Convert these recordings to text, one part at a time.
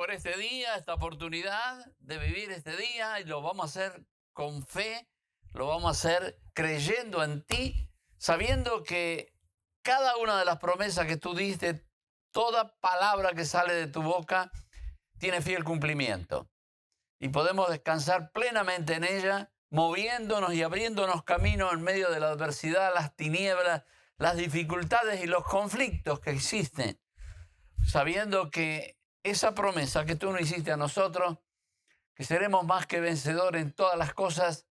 por este día, esta oportunidad de vivir este día, y lo vamos a hacer con fe, lo vamos a hacer creyendo en ti, sabiendo que cada una de las promesas que tú diste, toda palabra que sale de tu boca, tiene fiel cumplimiento. Y podemos descansar plenamente en ella, moviéndonos y abriéndonos camino en medio de la adversidad, las tinieblas, las dificultades y los conflictos que existen, sabiendo que esa promesa que tú nos hiciste a nosotros, que seremos más que vencedores en todas las cosas,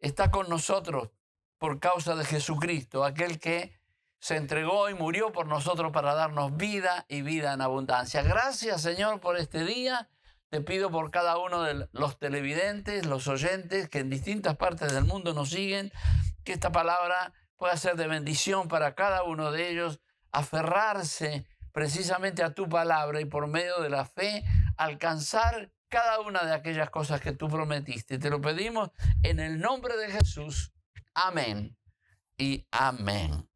está con nosotros por causa de Jesucristo, aquel que se entregó y murió por nosotros para darnos vida y vida en abundancia. Gracias, Señor, por este día. Te pido por cada uno de los televidentes, los oyentes que en distintas partes del mundo nos siguen, que esta palabra pueda ser de bendición para cada uno de ellos, aferrarse precisamente a tu palabra y por medio de la fe alcanzar cada una de aquellas cosas que tú prometiste. Te lo pedimos en el nombre de Jesús. Amén y amén.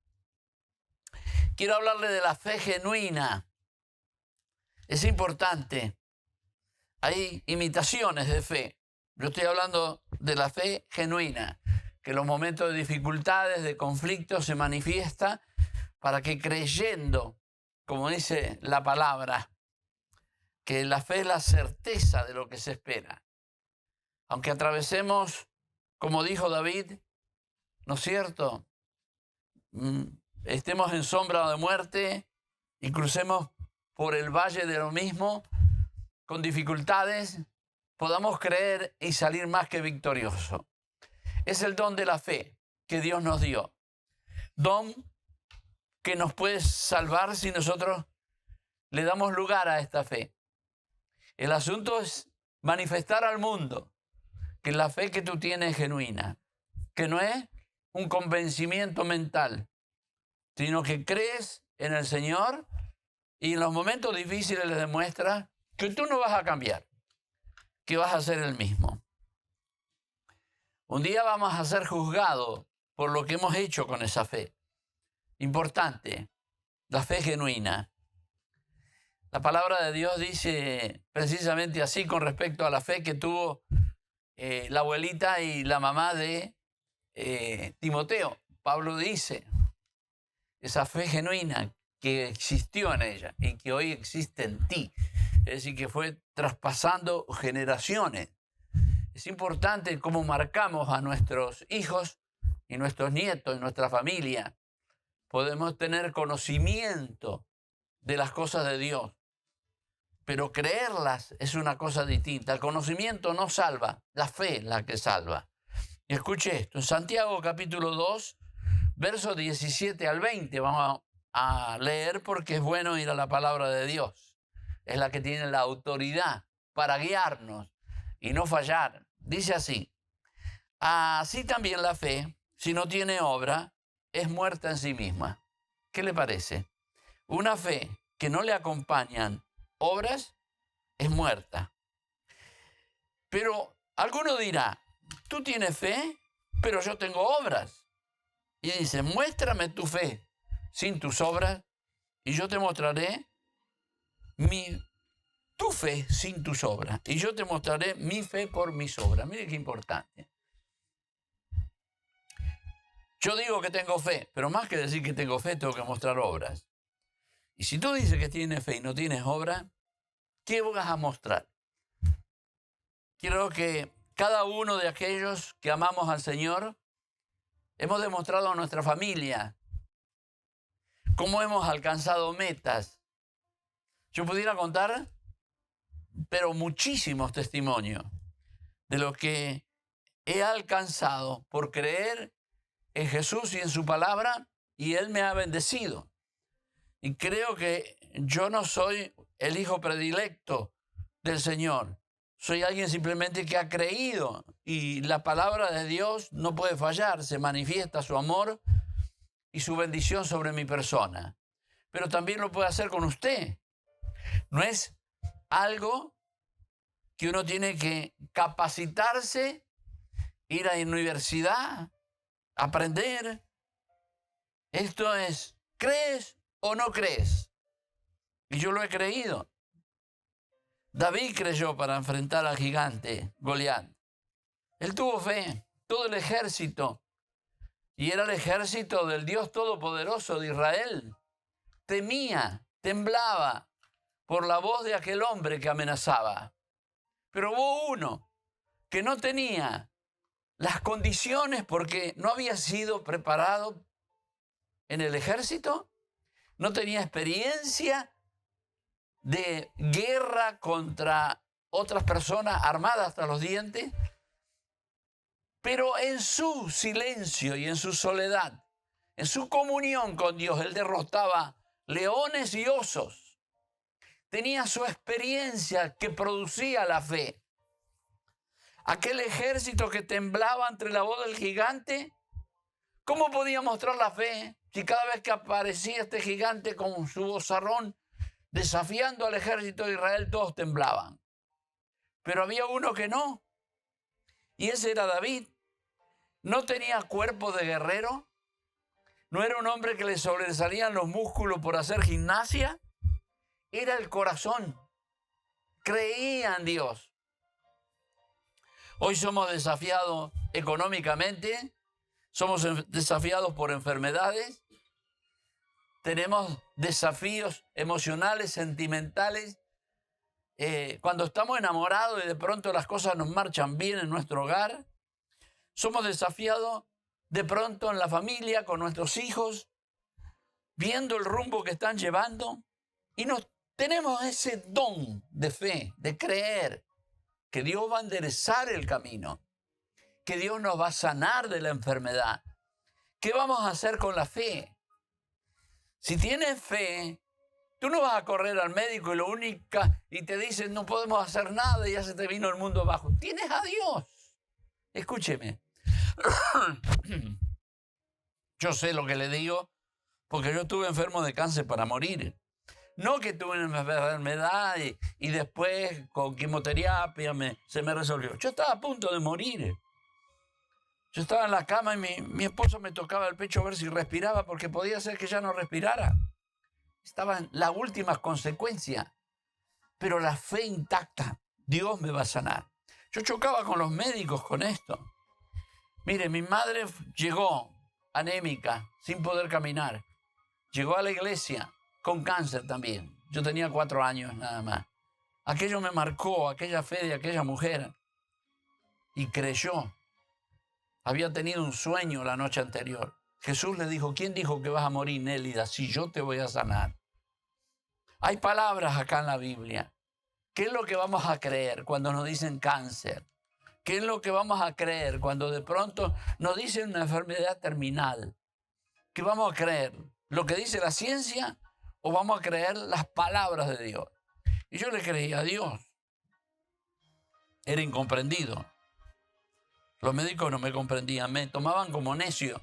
Quiero hablarle de la fe genuina. Es importante. Hay imitaciones de fe. Yo estoy hablando de la fe genuina, que en los momentos de dificultades, de conflictos, se manifiesta para que creyendo, como dice la palabra, que la fe es la certeza de lo que se espera. Aunque atravesemos, como dijo David, ¿no es cierto? Estemos en sombra de muerte y crucemos por el valle de lo mismo, con dificultades, podamos creer y salir más que victorioso. Es el don de la fe que Dios nos dio. Don que nos puede salvar si nosotros le damos lugar a esta fe. El asunto es manifestar al mundo que la fe que tú tienes es genuina, que no es un convencimiento mental, sino que crees en el Señor y en los momentos difíciles le demuestras que tú no vas a cambiar, que vas a ser el mismo. Un día vamos a ser juzgados por lo que hemos hecho con esa fe. Importante, la fe genuina. La palabra de Dios dice precisamente así con respecto a la fe que tuvo la abuelita y la mamá de Timoteo. Pablo dice, esa fe genuina que existió en ella y que hoy existe en ti. Es decir, que fue traspasando generaciones. Es importante cómo marcamos a nuestros hijos y nuestros nietos y nuestra familia. Podemos tener conocimiento de las cosas de Dios, pero creerlas es una cosa distinta. El conocimiento no salva, la fe es la que salva. Y escuche esto, en Santiago capítulo 2, versos 17 al 20, vamos a leer porque es bueno ir a la palabra de Dios. Es la que tiene la autoridad para guiarnos y no fallar. Dice así, así también la fe, si no tiene obra, es muerta en sí misma. ¿Qué le parece? Una fe que no le acompañan obras es muerta. Pero alguno dirá, tú tienes fe, pero yo tengo obras. Y dice, muéstrame tu fe sin tus obras y yo te mostraré tu fe sin tus obras. Y yo te mostraré mi fe por mis obras. Mire qué importante. Yo digo que tengo fe, pero más que decir que tengo fe, tengo que mostrar obras. Y si tú dices que tienes fe y no tienes obras, ¿qué vas a mostrar? Quiero que cada uno de aquellos que amamos al Señor, hemos demostrado a nuestra familia cómo hemos alcanzado metas. Yo pudiera contar, pero muchísimos testimonios de lo que he alcanzado por creer en Jesús y en su palabra, y Él me ha bendecido. Y creo que yo no soy el hijo predilecto del Señor. Soy alguien simplemente que ha creído, y la palabra de Dios no puede fallar. Se manifiesta su amor y su bendición sobre mi persona. Pero también lo puede hacer con usted. No es algo que uno tiene que capacitarse, ir a la universidad, aprender. Esto es, ¿crees o no crees? Y yo lo he creído. David creyó para enfrentar al gigante Goliat. Él tuvo fe, todo el ejército, y era el ejército del Dios Todopoderoso de Israel. Temía, temblaba por la voz de aquel hombre que amenazaba. Pero hubo uno que no tenía las condiciones porque no había sido preparado en el ejército, no tenía experiencia de guerra contra otras personas armadas hasta los dientes, pero en su silencio y en su soledad, en su comunión con Dios, él derrotaba leones y osos. Tenía su experiencia que producía la fe. Aquel ejército que temblaba ante la voz del gigante, ¿cómo podía mostrar la fe si cada vez que aparecía este gigante con su vozarrón desafiando al ejército de Israel, todos temblaban? Pero había uno que no, y ese era David. No tenía cuerpo de guerrero, no era un hombre que le sobresalían los músculos por hacer gimnasia, era el corazón, creía en Dios. Hoy somos desafiados económicamente, somos desafiados por enfermedades, tenemos desafíos emocionales, sentimentales. Cuando estamos enamorados y de pronto las cosas nos marchan bien en nuestro hogar, somos desafiados de pronto en la familia, con nuestros hijos, viendo el rumbo que están llevando, y tenemos ese don de fe, de creer que Dios va a enderezar el camino, que Dios nos va a sanar de la enfermedad. ¿Qué vamos a hacer con la fe? Si tienes fe, tú no vas a correr al médico y te dicen no podemos hacer nada y ya se te vino el mundo abajo. Tienes a Dios. Escúcheme. Yo sé lo que le digo porque yo estuve enfermo de cáncer para morir. No que tuve una enfermedad y después con quimioterapia se me resolvió. Yo estaba a punto de morir. Yo estaba en la cama y mi esposo me tocaba el pecho a ver si respiraba porque podía ser que ya no respirara. Estaba en las últimas consecuencias. Pero la fe intacta, Dios me va a sanar. Yo chocaba con los médicos con esto. Mire, mi madre llegó anémica, sin poder caminar. Llegó a la iglesia con cáncer también. Yo tenía 4 años nada más. Aquello me marcó, aquella fe de aquella mujer. Y creyó. Había tenido un sueño la noche anterior. Jesús le dijo, ¿quién dijo que vas a morir, Nélida, si yo te voy a sanar? Hay palabras acá en la Biblia. ¿Qué es lo que vamos a creer cuando nos dicen cáncer? ¿Qué es lo que vamos a creer cuando de pronto nos dicen una enfermedad terminal? ¿Qué vamos a creer? ¿Lo que dice la ciencia o vamos a creer las palabras de Dios? Y yo le creía a Dios. Era incomprendido. Los médicos no me comprendían, me tomaban como necio,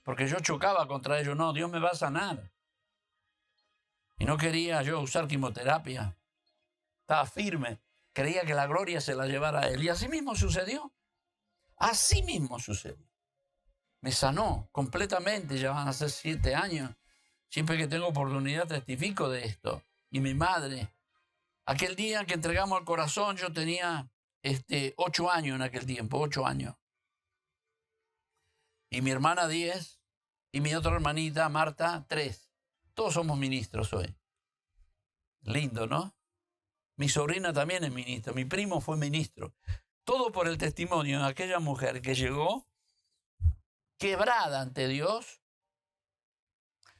porque yo chocaba contra ellos. No, Dios me va a sanar. Y no quería yo usar quimioterapia. Estaba firme. Creía que la gloria se la llevara a él. Y así mismo sucedió. Así mismo sucedió. Me sanó completamente. Ya van a ser 7 años. Siempre que tengo oportunidad testifico de esto. Y mi madre. Aquel día que entregamos el corazón, yo tenía 8 años en aquel tiempo. 8 años. Y mi hermana 10. Y mi otra hermanita, Marta, 3. Todos somos ministros hoy. Lindo, ¿no? Mi sobrina también es ministro, mi primo fue ministro. Todo por el testimonio de aquella mujer que llegó quebrada ante Dios,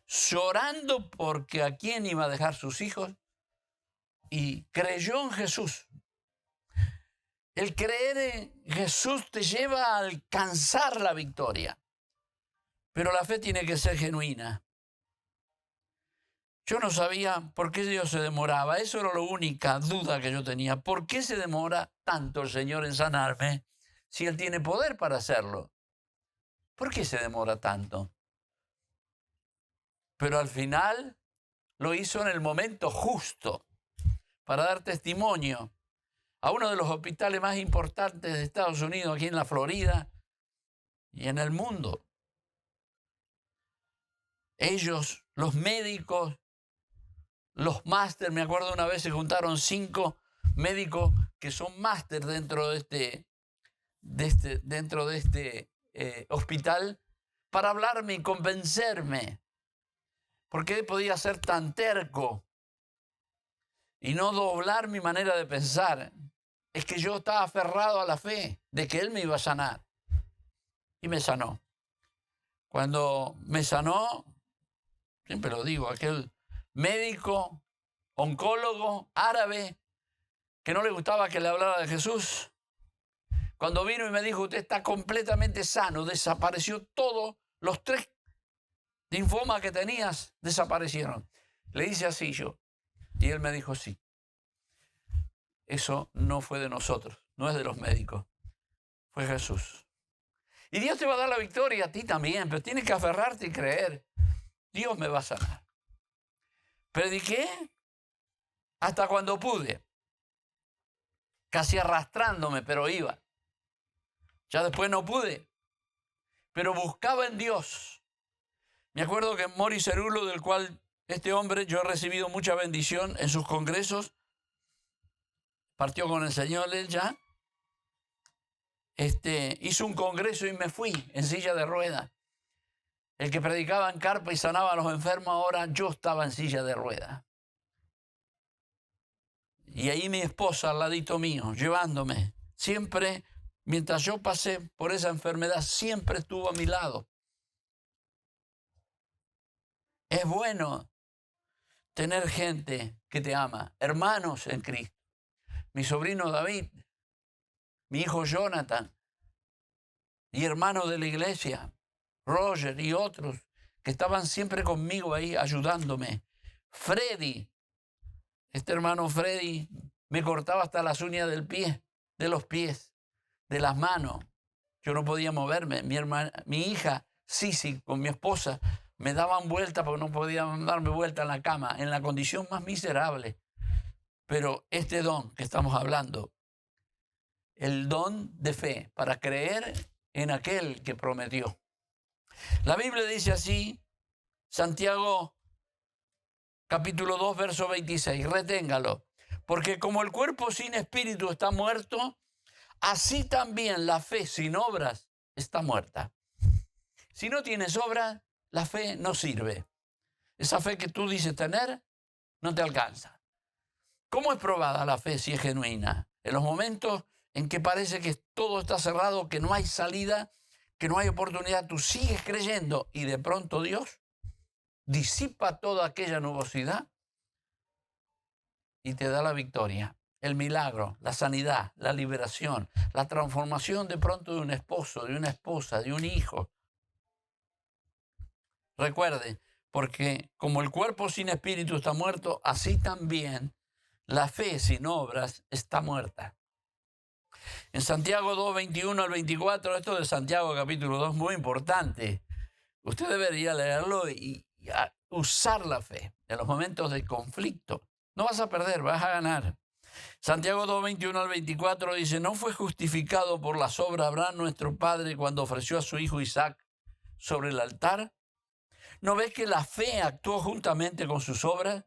llorando porque a quién iba a dejar sus hijos, y creyó en Jesús. El creer en Jesús te lleva a alcanzar la victoria, pero la fe tiene que ser genuina. Yo no sabía por qué Dios se demoraba. Eso era la única duda que yo tenía. ¿Por qué se demora tanto el Señor en sanarme si Él tiene poder para hacerlo? ¿Por qué se demora tanto? Pero al final lo hizo en el momento justo para dar testimonio a uno de los hospitales más importantes de Estados Unidos, aquí en la Florida y en el mundo. Ellos, los médicos, los máster, me acuerdo una vez se juntaron 5 médicos que son máster dentro de este hospital para hablarme y convencerme. ¿Por qué podía ser tan terco y no doblar mi manera de pensar? Es que yo estaba aferrado a la fe de que Él me iba a sanar. Y me sanó. Cuando me sanó, siempre lo digo, aquel médico, oncólogo, árabe, que no le gustaba que le hablara de Jesús, cuando vino y me dijo, usted está completamente sano, desapareció todo, los 3 linfomas que tenías desaparecieron. Le hice así yo. Y él me dijo, sí. Eso no fue de nosotros, no es de los médicos, fue Jesús. Y Dios te va a dar la victoria a ti también, pero tienes que aferrarte y creer. Dios me va a sanar. Prediqué hasta cuando pude, casi arrastrándome, pero iba. Ya después no pude, pero buscaba en Dios. Me acuerdo que Morris Cerullo, del cual este hombre, yo he recibido mucha bendición en sus congresos, partió con el Señor él ya, hizo un congreso y me fui en silla de ruedas. El que predicaba en carpa y sanaba a los enfermos, ahora yo estaba en silla de ruedas. Y ahí mi esposa al ladito mío, llevándome. Siempre, mientras yo pasé por esa enfermedad, siempre estuvo a mi lado. Es bueno tener gente que te ama, hermanos en Cristo. Mi sobrino David, mi hijo Jonathan, y hermanos de la iglesia, Roger y otros, que estaban siempre conmigo ahí ayudándome. Freddy, este hermano Freddy, me cortaba hasta las uñas del pie, de los pies, de las manos. Yo no podía moverme. Mi hija, Sisi, con mi esposa, me daban vuelta porque no podían darme vuelta en la cama, en la condición más miserable. Pero este don que estamos hablando, el don de fe para creer en aquel que prometió. La Biblia dice así, Santiago capítulo 2, verso 26, reténgalo. Porque como el cuerpo sin espíritu está muerto, así también la fe sin obras está muerta. Si no tienes obras, la fe no sirve. Esa fe que tú dices tener, no te alcanza. ¿Cómo es probada la fe si es genuina? En los momentos en que parece que todo está cerrado, que no hay salida, que no hay oportunidad, tú sigues creyendo y de pronto Dios disipa toda aquella nubosidad y te da la victoria, el milagro, la sanidad, la liberación, la transformación de pronto de un esposo, de una esposa, de un hijo. Recuerde, porque como el cuerpo sin espíritu está muerto, así también la fe sin obras está muerta. En Santiago 2, 21 al 24, esto de Santiago capítulo 2 es muy importante. Usted debería leerlo y usar la fe en los momentos de conflicto. No vas a perder, vas a ganar. Santiago 2, 21 al 24 dice, ¿no fue justificado por las obras Abraham nuestro padre cuando ofreció a su hijo Isaac sobre el altar? ¿No ves que la fe actuó juntamente con sus obras?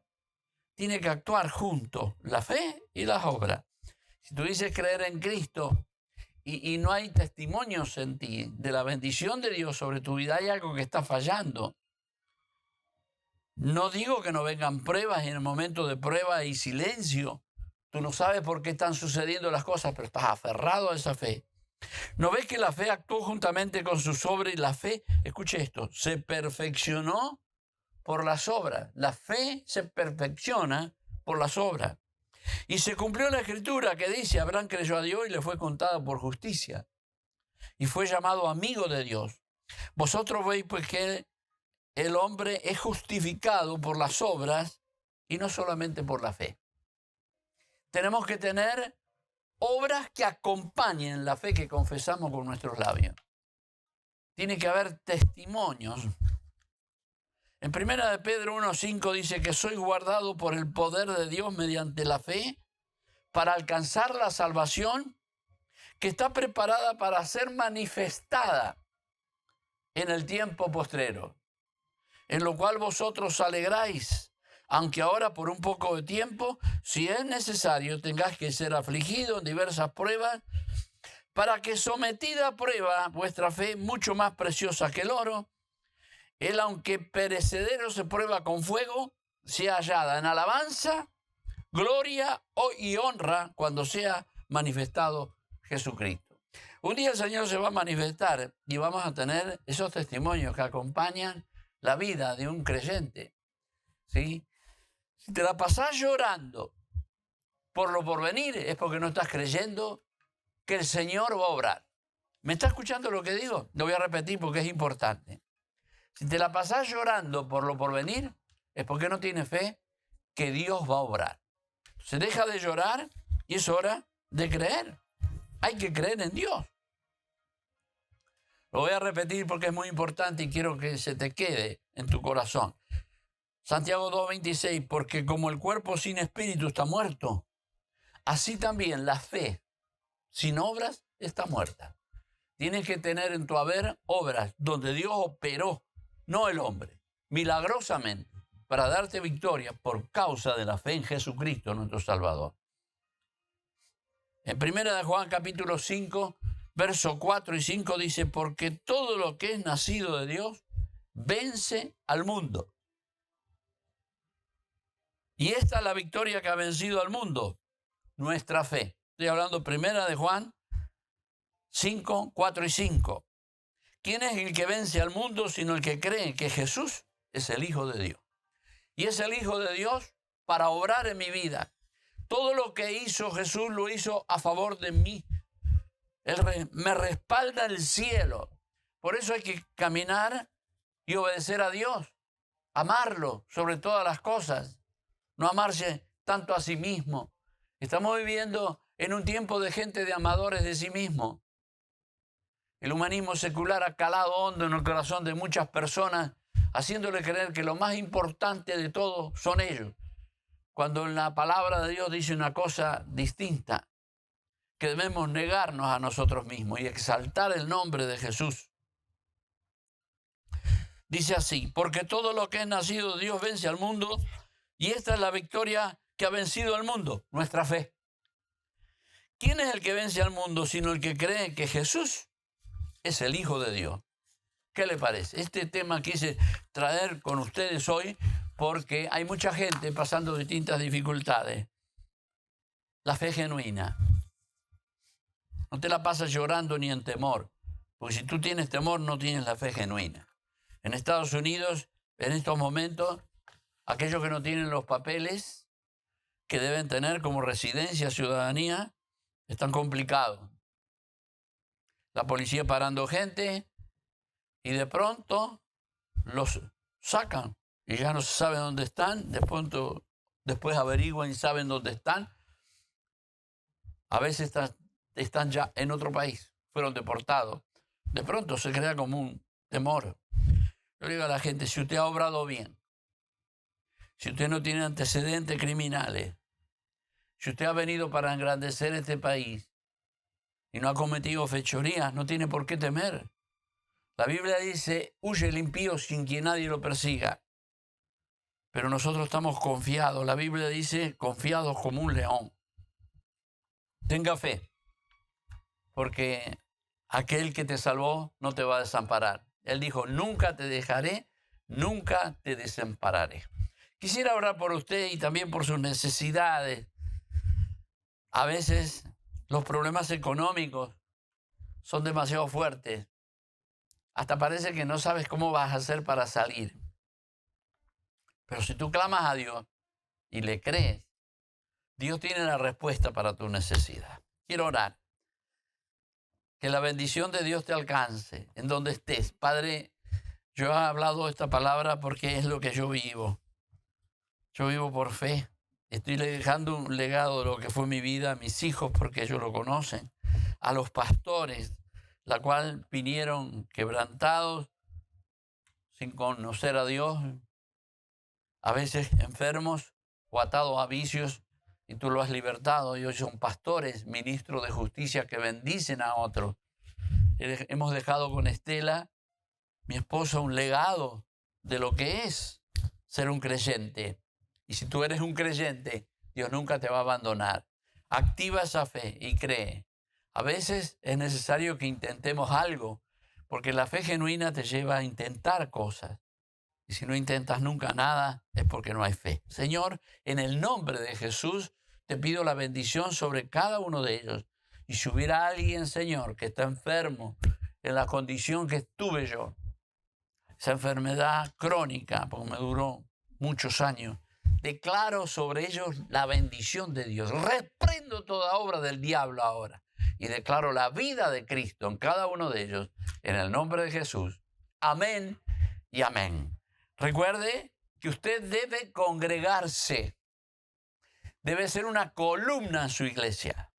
Tiene que actuar junto, la fe y las obras. Si tú dices creer en Cristo y no hay testimonios en ti de la bendición de Dios sobre tu vida, hay algo que está fallando. No digo que no vengan pruebas y en el momento de prueba y silencio. Tú no sabes por qué están sucediendo las cosas, pero estás aferrado a esa fe. ¿No ves que la fe actuó juntamente con sus obras y la fe, escuche esto, se perfeccionó por las obras? La fe se perfecciona por las obras. Y se cumplió la escritura que dice, Abraham creyó a Dios y le fue contada por justicia. Y fue llamado amigo de Dios. Vosotros veis pues que el hombre es justificado por las obras y no solamente por la fe. Tenemos que tener obras que acompañen la fe que confesamos con nuestros labios. Tiene que haber testimonios. En 1 de Pedro 1:5 dice que soy guardado por el poder de Dios mediante la fe para alcanzar la salvación que está preparada para ser manifestada en el tiempo postrero, en lo cual vosotros alegráis, aunque ahora por un poco de tiempo, si es necesario, tengáis que ser afligido en diversas pruebas, para que sometida a prueba vuestra fe, mucho más preciosa que el oro, él, aunque perecedero se prueba con fuego, sea hallada en alabanza, gloria y honra cuando sea manifestado Jesucristo. Un día el Señor se va a manifestar y vamos a tener esos testimonios que acompañan la vida de un creyente, ¿sí? Si te la pasás llorando por lo porvenir, es porque no estás creyendo que el Señor va a obrar. ¿Me está escuchando lo que digo? Lo voy a repetir porque es importante. Si te la pasás llorando por lo porvenir, es porque no tienes fe que Dios va a obrar. Se deja de llorar y es hora de creer. Hay que creer en Dios. Lo voy a repetir porque es muy importante y quiero que se te quede en tu corazón. Santiago 2:26, porque como el cuerpo sin espíritu está muerto, así también la fe sin obras está muerta. Tienes que tener en tu haber obras donde Dios operó, no el hombre, milagrosamente, para darte victoria por causa de la fe en Jesucristo, nuestro Salvador. En 1 de Juan capítulo 5, versos 4 y 5 dice, porque todo lo que es nacido de Dios vence al mundo. Y esta es la victoria que ha vencido al mundo, nuestra fe. Estoy hablando 1 de Juan 5, 4 y 5. ¿Quién es el que vence al mundo sino el que cree que Jesús es el Hijo de Dios? Y es el Hijo de Dios para obrar en mi vida. Todo lo que hizo Jesús lo hizo a favor de mí. Me respalda el cielo. Por eso hay que caminar y obedecer a Dios. Amarlo sobre todas las cosas. No amarse tanto a sí mismo. Estamos viviendo en un tiempo de gente de amadores de sí mismo. El humanismo secular ha calado hondo en el corazón de muchas personas, haciéndole creer que lo más importante de todo son ellos, cuando en la palabra de Dios dice una cosa distinta, que debemos negarnos a nosotros mismos y exaltar el nombre de Jesús. Dice así, porque todo lo que es nacido de Dios vence al mundo, y esta es la victoria que ha vencido al mundo, nuestra fe. ¿Quién es el que vence al mundo sino el que cree que Jesús es el Hijo de Dios? ¿Qué le parece? Este tema quise traer con ustedes hoy porque hay mucha gente pasando distintas dificultades. La fe genuina. No te la pasas llorando ni en temor, porque si tú tienes temor no tienes la fe genuina. En Estados Unidos, en estos momentos, aquellos que no tienen los papeles que deben tener como residencia, ciudadanía, están complicados. La policía parando gente y de pronto los sacan y ya no se sabe dónde están. Después averiguan y saben dónde están. A veces están ya en otro país, fueron deportados. De pronto se crea como un temor. Yo le digo a la gente, si usted ha obrado bien, si usted no tiene antecedentes criminales, si usted ha venido para engrandecer este país y no ha cometido fechorías, no tiene por qué temer. La Biblia dice, huye el impío sin que nadie lo persiga. Pero nosotros estamos confiados. La Biblia dice, confiados como un león. Tenga fe, porque aquel que te salvó no te va a desamparar. Él dijo, nunca te dejaré, nunca te desampararé. Quisiera orar por usted y también por sus necesidades. A veces los problemas económicos son demasiado fuertes. Hasta parece que no sabes cómo vas a hacer para salir. Pero si tú clamas a Dios y le crees, Dios tiene la respuesta para tu necesidad. Quiero orar. Que la bendición de Dios te alcance en donde estés. Padre, yo he hablado esta palabra porque es lo que yo vivo. Yo vivo por fe. Estoy dejando un legado de lo que fue mi vida a mis hijos porque ellos lo conocen. A los pastores, la cual vinieron quebrantados, sin conocer a Dios, a veces enfermos o atados a vicios, y tú lo has libertado, y hoy son pastores, ministros de justicia que bendicen a otros. Hemos dejado con Estela, mi esposa, un legado de lo que es ser un creyente. Y si tú eres un creyente, Dios nunca te va a abandonar. Activa esa fe y cree. A veces es necesario que intentemos algo, porque la fe genuina te lleva a intentar cosas. Y si no intentas nunca nada, es porque no hay fe. Señor, en el nombre de Jesús, te pido la bendición sobre cada uno de ellos. Y si hubiera alguien, Señor, que está enfermo en la condición que estuve yo, esa enfermedad crónica, porque me duró muchos años, declaro sobre ellos la bendición de Dios. Reprendo toda obra del diablo ahora y declaro la vida de Cristo en cada uno de ellos, en el nombre de Jesús. Amén y amén. Recuerde que usted debe congregarse, debe ser una columna en su iglesia.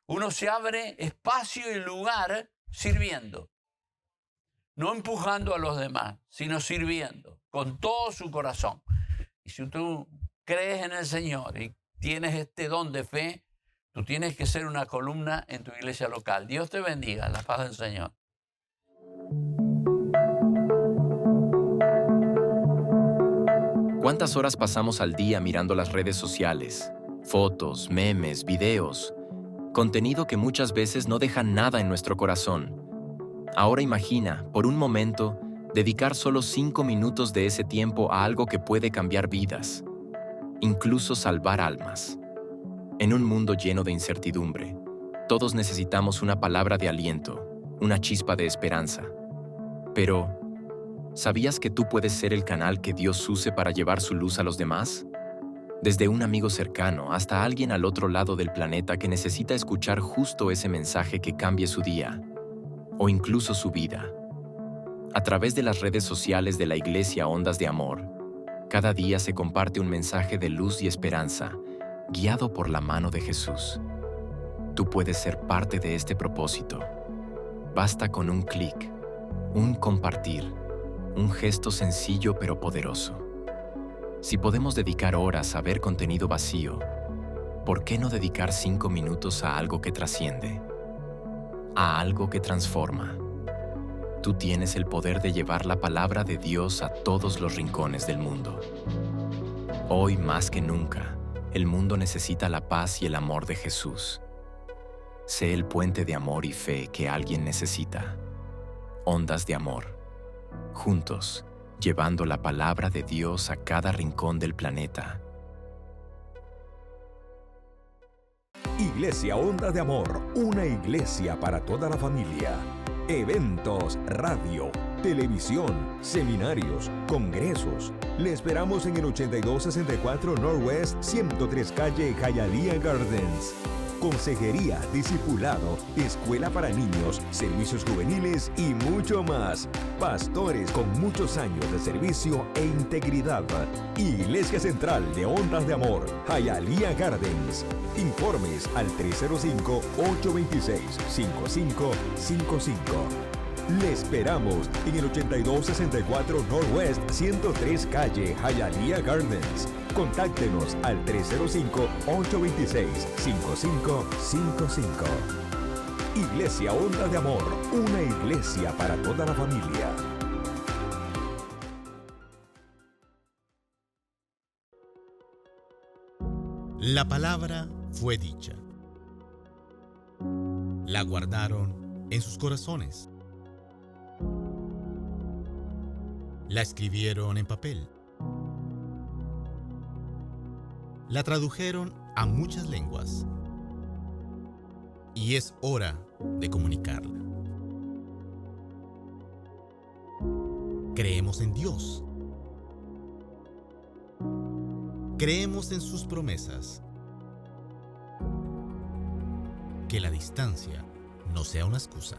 Uno se abre espacio y lugar sirviendo, no empujando a los demás, sino sirviendo con todo su corazón. Y si tú crees en el Señor y tienes este don de fe, tú tienes que ser una columna en tu iglesia local. Dios te bendiga, la paz del Señor. ¿Cuántas horas pasamos al día mirando las redes sociales? Fotos, memes, videos, contenido que muchas veces no deja nada en nuestro corazón. Ahora imagina, por un momento, dedicar solo 5 minutos de ese tiempo a algo que puede cambiar vidas, incluso salvar almas. En un mundo lleno de incertidumbre, todos necesitamos una palabra de aliento, una chispa de esperanza. Pero, ¿sabías que tú puedes ser el canal que Dios use para llevar su luz a los demás? Desde un amigo cercano hasta alguien al otro lado del planeta que necesita escuchar justo ese mensaje que cambie su día, o incluso su vida. A través de las redes sociales de la Iglesia Ondas de Amor, cada día se comparte un mensaje de luz y esperanza, guiado por la mano de Jesús. Tú puedes ser parte de este propósito. Basta con un clic, un compartir, un gesto sencillo pero poderoso. Si podemos dedicar horas a ver contenido vacío, ¿por qué no dedicar 5 minutos a algo que trasciende? A algo que transforma. Tú tienes el poder de llevar la palabra de Dios a todos los rincones del mundo. Hoy más que nunca, el mundo necesita la paz y el amor de Jesús. Sé el puente de amor y fe que alguien necesita. Ondas de Amor. Juntos, llevando la palabra de Dios a cada rincón del planeta. Iglesia Ondas de Amor, una iglesia para toda la familia. Eventos, radio, televisión, seminarios, congresos. Le esperamos en el 8264 Northwest 103 Calle Hialeah Gardens. Consejería, discipulado, escuela para niños, servicios juveniles y mucho más. Pastores con muchos años de servicio e integridad. Iglesia Central de Ondas de Amor, Hialeah Gardens. Informes al 305-826-5555. Le esperamos en el 8264 Northwest 103 Calle Hialeah Gardens. Contáctenos al 305-826-5555. Iglesia Ondas de Amor, una iglesia para toda la familia. La palabra fue dicha. La guardaron en sus corazones. La escribieron en papel. La tradujeron a muchas lenguas. Y es hora de comunicarla. Creemos en Dios. Creemos en sus promesas. Que la distancia no sea una excusa.